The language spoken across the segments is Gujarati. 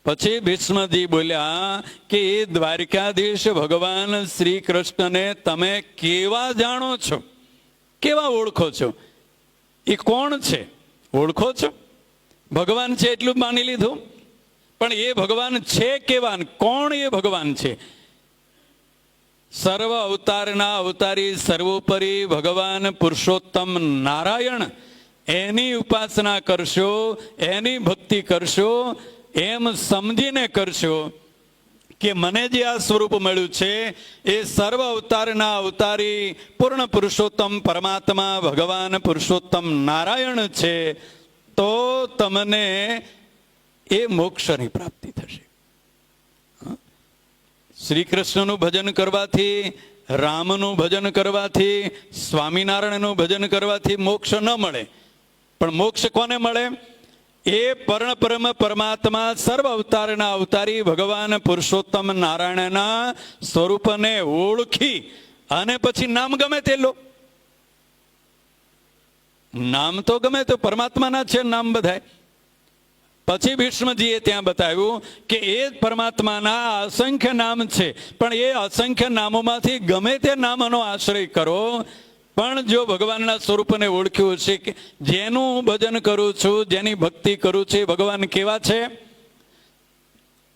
પછી ભીષ્મજી બોલ્યા કે એ દ્વારકાધીશ ભગવાન શ્રી કૃષ્ણને તમે કેવા જાણો છો, કેવા ઓળખો છો? એ કોણ છે ઓળખો છો? ભગવાન છે એટલું જ માની લીધું, પણ એ ભગવાન છે કેવા, કોણ એ ભગવાન છે? સર્વ અવતારના અવતારી સર્વોપરી ભગવાન પુરુષોત્તમ નારાયણ, એની ઉપાસના કરશો, એની ભક્તિ કરશો, એમ સમજીને કરશો કે મને જે આ સ્વરૂપ મળ્યું છે એ સર્વ અવતારના અવતારી પૂર્ણ પુરુષોત્તમ પરમાત્મા ભગવાન પુરુષોત્તમ નારાયણ છે, તો તમને એ મોક્ષની પ્રાપ્તિ થશે. શ્રી કૃષ્ણનું ભજન કરવાથી, રામનું ભજન કરવાથી, સ્વામિનારાયણનું ભજન કરવાથી મોક્ષ ન મળે. પણ મોક્ષ કોને મળે? એ પરમ પરમાત્મા સર્વ અવતારના અવતારી ભગવાન પુરુષોત્તમ નારાયણના સ્વરૂપને ઓળખી અને પછી નામ ગમે તે લો. નામ તો ગમે તો પરમાત્માના છે નામ બધાય. પછી ભીષ્મજીએ ત્યાં બતાવ્યું કે એ પરમાત્માના અસંખ્ય નામ છે, પણ એ અસંખ્ય નામોમાંથી ગમે તે નામનો આશ્રય કરો, પણ જો ભગવાનના સ્વરૂપને ઓળખ્યું છે કે જેનું હું ભજન કરું છું, જેની ભક્તિ કરું છું, ભગવાન કેવા છે?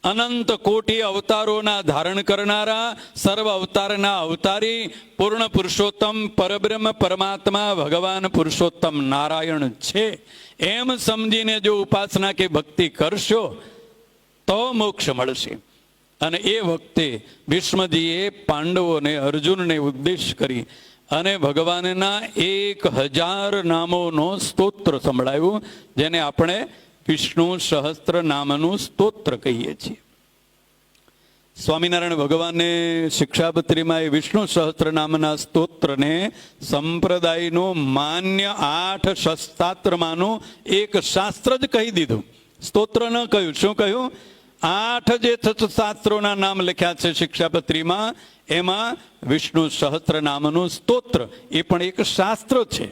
અનંત કોટી અવતારોના ધારણ કરનારા, સર્વ અવતારના અવતારી પૂર્ણ પુરુષોત્તમ પરબ્રહ્મ પરમાત્મા ભગવાન પુરુષોત્તમ નારાયણ છે, એમ સમજીને જો ઉપાસના કે ભક્તિ કરશો તો મોક્ષ મળશે. અને એ વખતે ભીષ્મજીએ પાંડવોને, અર્જુનને ઉદ્દેશ કરી અને ભગવાનના 1000 નામોનો સ્તોત્ર સંભળાવ્યું, જેને આપણે વિષ્ણુ સહસ્ત્ર નામનું સ્તોત્ર કહીએ છીએ. સ્વામિનારાયણ ભગવાને શિક્ષાપત્રીમાં એ વિષ્ણુ સહસ્ત્ર નામના સ્તોત્રને સંપ્રદાયનું માન્ય 8 શાસ્ત્રમાંનું એક શાસ્ત્ર જ કહી દીધું. સ્તોત્ર ન કહ્યું. શું કહ્યું? 8 જે શાસ્ત્રોના નામ લખ્યા છે શિક્ષાપત્રીમાં, એમાં વિષ્ણુ સહસ્ત્ર નામનું સ્તોત્ર એ પણ એક શાસ્ત્ર છે.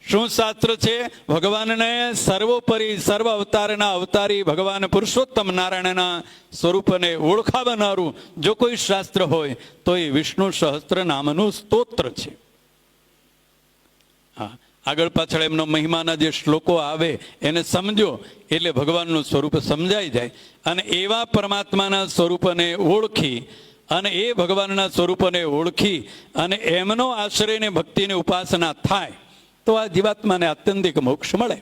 શું શાસ્ત્ર છે? ભગવાનને સર્વોપરી સર્વ અવતારના અવતારી ભગવાન પુરુષોત્તમ નારાયણના સ્વરૂપને ઓળખાવનારું જો કોઈ શાસ્ત્ર હોય તો એ વિષ્ણુ સહસ્ત્ર નામનું સ્તોત્ર છે. હા, આગળ પાછળ એમનો મહિમાના જે શ્લોકો આવે એને સમજો એટલે ભગવાનનું સ્વરૂપ સમજાઈ જાય. અને એવા પરમાત્માના સ્વરૂપને ઓળખી અને એ ભગવાનના સ્વરૂપને ઓળખી અને એમનો આશ્રયને ભક્તિની ઉપાસના થાય તો આ જીવાત્માને આત્યંતિક મોક્ષ મળે.